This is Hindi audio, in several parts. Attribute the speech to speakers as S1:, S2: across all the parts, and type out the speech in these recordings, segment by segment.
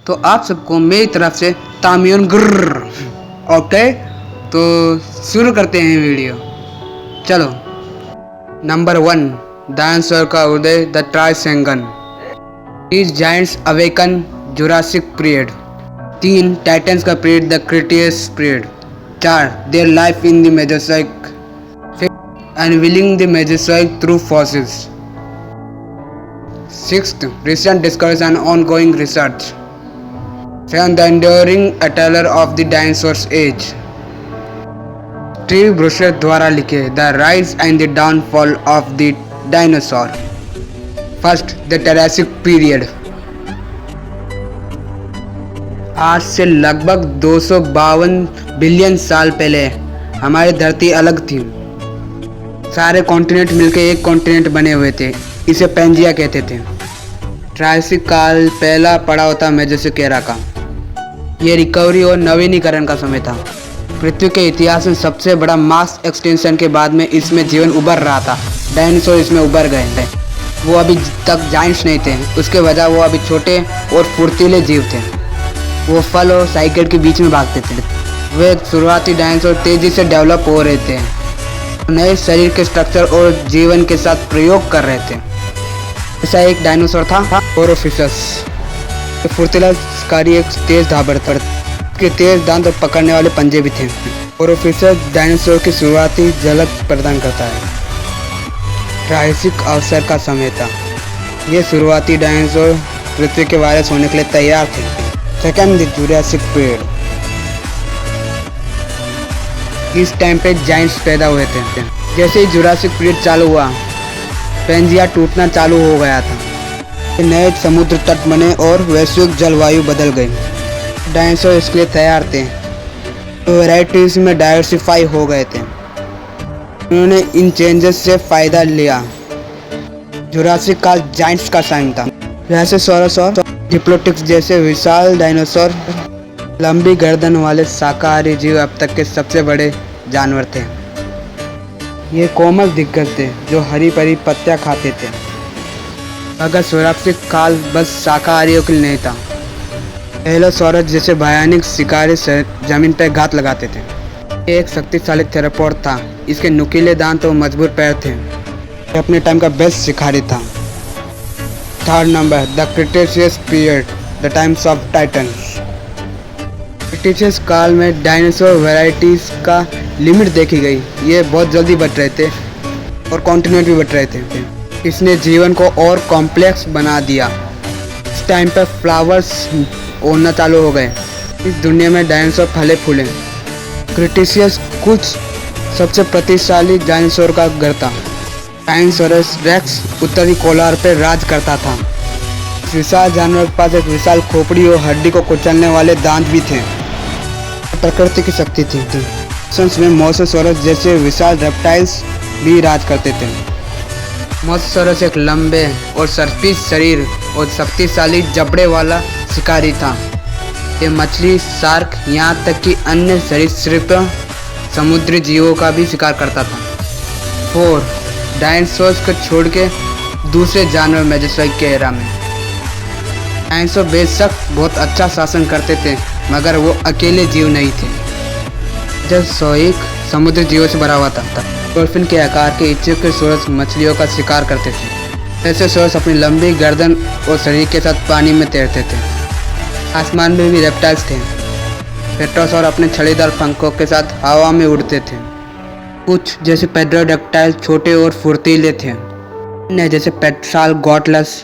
S1: तो आप सबको मेरी तरफ से तामियोन ग्रर। ओके, तो शुरू करते हैं वीडियो। चलो। नंबर 1, डायनासोर का उदय, द ट्राइसेंगन। These giants awaken Jurassic period। 3, titans का period, the Cretaceous period. 4, their life in the Mesozoic। 5, unveiling the Mesozoic through fossils। 6th, recent discoveries and ongoing research। 7, the enduring attailer of the dinosaurs age। Steve Brusatte द्वारा लिखे the rise and the downfall of the dinosaur. First, the Triassic period. आज से लगभग 252 बिलियन साल पहले हमारी धरती अलग थी। सारे कॉन्टिनेंट मिलकर एक कॉन्टिनेंट बने हुए थे। इसे पेंजिया कहते थे। ट्रायसिक काल पहला पड़ाव था मेजोसिक एरा का। ये रिकवरी और नवीनीकरण का समय था। पृथ्वी के इतिहास में सबसे बड़ा मास एक्सटेंशन के बाद में इसमें जीवन उभर रहा था। डायनासोर इसमें उभर गए थे। वो अभी तक जाइंट्स नहीं थे, उसके वजह वो अभी छोटे और फुर्तीले जीव थे। वो फल और साइकिल के बीच में भागते थे। वे शुरुआती डायनासोर तेजी से डेवलप हो रहे थे, नए शरीर के स्ट्रक्चर और जीवन के साथ प्रयोग कर रहे थे। ऐसा एक डायनासोर था ओरोफिसस। फुर्तीला शिकारी, एक तेज धाबड़ था। के तेज दांत और पकड़ने वाले पंजे भी थे। ओरोफिसस डायनासोर की शुरुआती झलक प्रदान करता है। ट्रायसिक अवसर का समय था। ये शुरुआती डायनासोर पृथ्वी के वायरस होने के लिए तैयार थे। Second, the Jurassic period. इस टाइम पे जाइंट्स पैदा हुए थे। जैसे ही जुरासिक पीरियड चालू हुआ, पेंजिया टूटना चालू हो गया था। नए समुद्र तट बने और वैश्विक जलवायु बदल गई। डायनासोर इसके लिए तैयार थे। वैराइटीज में डाइवर्सिफाई हो गए थे। उन्होंने इन चेंजेस से फायदा लिया। जुरासिक काल जाइंट्स का टाइम था। ब्राचियोसॉरस और डिप्लोटिक्स जैसे विशाल डायनासोर लंबी गर्दन वाले शाकाहारी जीव अब तक के सबसे बड़े जानवर थे। ये कोमल दिग्गज थे जो हरी भरी पत्तियां खाते थे। अगर जुरासिक काल बस शाकाहारियों के लिए नहीं था। एलोसॉरस जैसे भयानक शिकारी से जमीन पर घात लगाते थे। ये एक शक्तिशाली थेरोपॉड था। इसके नुकीले दांत और मजबूत पैर थे। ये अपने टाइम का बेस्ट शिकारी था। Third number, the Cretaceous period, the times of titans. Cretaceous काल में डायनासोर वैराइटीज का लिमिट देखी गई। ये बहुत जल्दी बढ़ रहे थे और कॉन्टिनेंट भी बढ़ रहे थे। इसने जीवन को और कॉम्प्लेक्स बना दिया। इस टाइम पर फ्लावर्स उड़ना चालू हो गए। इस दुनिया में डायनासोर फले फूले। क्रिटेशियस कुछ सबसे प्रतिशाली डायनासोर का घर था। टाइरानोसॉरस रेक्स उत्तरी पोलार पर राज करता था। विशाल जानवर के पास एक विशाल खोपड़ी और हड्डी को कुचलने वाले दांत भी थे। प्रकृति की शक्ति थी। में मोसोसॉरस जैसे विशाल रेप्टाइल्स भी राज करते थे। मोसोसॉरस एक लंबे और सर्पिस शरीर और शक्तिशाली जबड़े वाला शिकारी था। ये मछली, शार्क, यहाँ तक कि अन्य सरीसृप समुद्री जीवों का भी शिकार करता था। 4, डायनासोर्स को छोड़ के दूसरे जानवर मेजोजोइक के एरा में। डायनासोर बेशक बहुत अच्छा शासन करते थे, मगर वो अकेले जीव नहीं थे। मेजोजोइक समुद्री जीवों से भरा हुआ था। डॉल्फिन के आकार के इच्योसॉरस मछलियों का शिकार करते थे। एलोसॉरस अपनी लंबी गर्दन और शरीर के साथ पानी में तैरते थे। आसमान में भी रेप्टाइल्स थे। पेट्रोसॉर अपने छड़ीदार पंखों के साथ हवा में उड़ते थे। कुछ जैसे पेड्रोडेक्टाइल छोटे और फुर्तीले थे। अन्य जैसे पेट्राल गॉटलस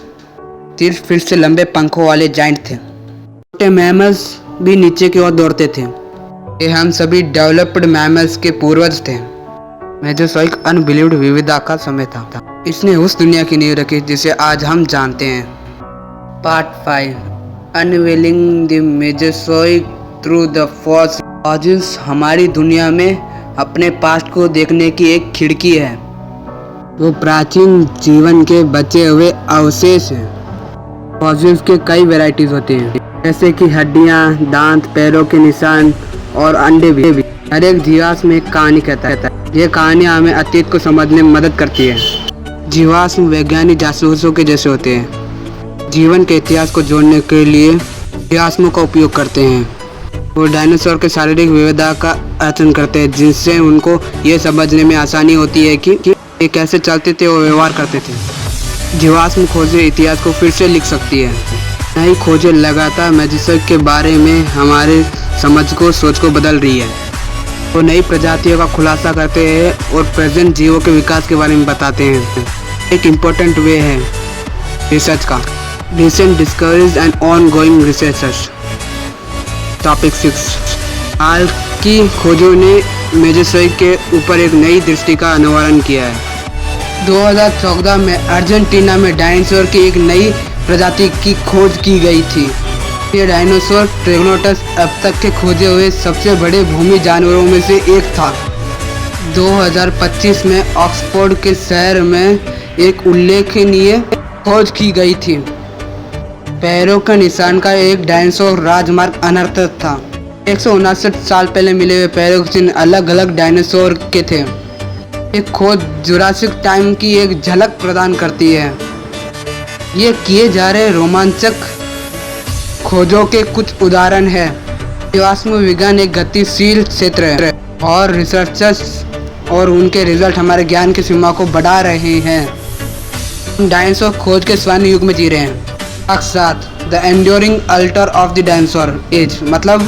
S1: तीर फिर से लंबे पंखों वाले जाइंट थे। छोटे मैमल्स भी नीचे की ओर दौड़ते थे। ये हम सभी डेवलप्ड मैमल्स के पूर्वज थे। मेजोजोइक अनबिलीव्ड विविधता का समय था। इसने उस दुनिया की नींव रखी जिसे आज हम जानते हैं। Part 5, unveiling the Mesozoic through the fossils हमारी दुनिया में अपने पास्ट को देखने की एक खिड़की है। वो प्राचीन जीवन के बचे हुए अवशेष हैं। फॉसिल्स के कई वैरायटीज होती हैं, जैसे कि हड्डियाँ, दांत, पैरों के निशान और अंडे भी। हर एक जीवाश्म में एक कहानी कहता है। ये कहानियाँ हमें अतीत को समझने में मदद करती है। जीवाश्म वैज्ञानिक जासूसों के जैसे होते हैं। जीवन के इतिहास को जोड़ने के लिए जीवाश्मों का उपयोग करते हैं। वो डायनासोर के शारीरिक विविधता का अध्ययन करते हैं, जिनसे उनको ये समझने में आसानी होती है कि ये कैसे चलते थे और व्यवहार करते थे। जीवाश्म खोजें इतिहास को फिर से लिख सकती है। नई खोजें लगातार मेजिस्टिक के बारे में हमारे समझ को सोच को बदल रही है। वो नई प्रजातियों का खुलासा करते हैं और प्रेजेंट जीवों के विकास के बारे में बताते हैं। एक इम्पोर्टेंट वे है रिसर्च का। Recent discoveries and on going research. Topic 6। हाल की खोजों ने मेजिस्टिक के ऊपर एक नई दृष्टि का अनावरण किया है। 2014 में अर्जेंटीना में डायनासोर की एक नई प्रजाति की खोज की गई थी। ये डायनासोर ट्रेगोनोटस अब तक के खोजे हुए सबसे बड़े भूमि जानवरों में से एक था। 2025 में ऑक्सफोर्ड के शहर में एक उल्लेखनीय खोज की गई थी। पैरों के निशान का एक डायनासोर राजमार्ग अनर्थक था। 159 साल पहले मिले हुए पैरों के चिन्ह अलग अलग डायनासोर के थे। ये खोज जुरासिक टाइम की एक झलक प्रदान करती है। ये किए जा रहे रोमांचक खोजों के कुछ उदाहरण हैं। जीवाश्म विज्ञान एक गतिशील क्षेत्र है और रिसर्चर्स और उनके रिजल्ट हमारे ज्ञान की सीमा को बढ़ा रहे हैं। हम डायनासोर खोज के स्वर्ण युग में जी रहे हैं। साथ the enduring altar of the dinosaur age, मतलब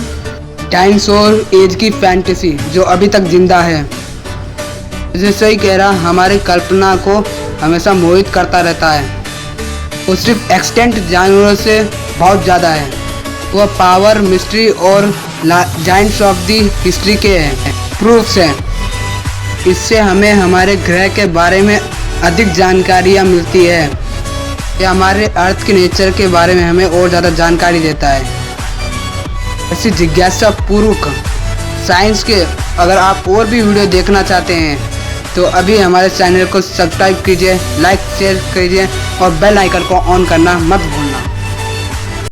S1: डायनासोर एज की फैंटेसी जो अभी तक जिंदा है। जैसे ही कह रहा, हमारी कल्पना को हमेशा मोहित करता रहता है। वो सिर्फ एक्सटेंट जानवरों से बहुत ज़्यादा है। वह पावर, मिस्ट्री और जायंट्स ऑफ द हिस्ट्री के प्रूफ्स हैं। इससे हमें हमारे ग्रह के बारे में अधिक जानकारियाँ मिलती है। यह हमारे अर्थ के नेचर के बारे में हमें और ज़्यादा जानकारी देता है। ऐसी जिज्ञासा पूर्वक साइंस के अगर आप और भी वीडियो देखना चाहते हैं तो अभी हमारे चैनल को सब्सक्राइब कीजिए, लाइक शेयर कीजिए और बेल आइकन को ऑन करना मत भूलिए।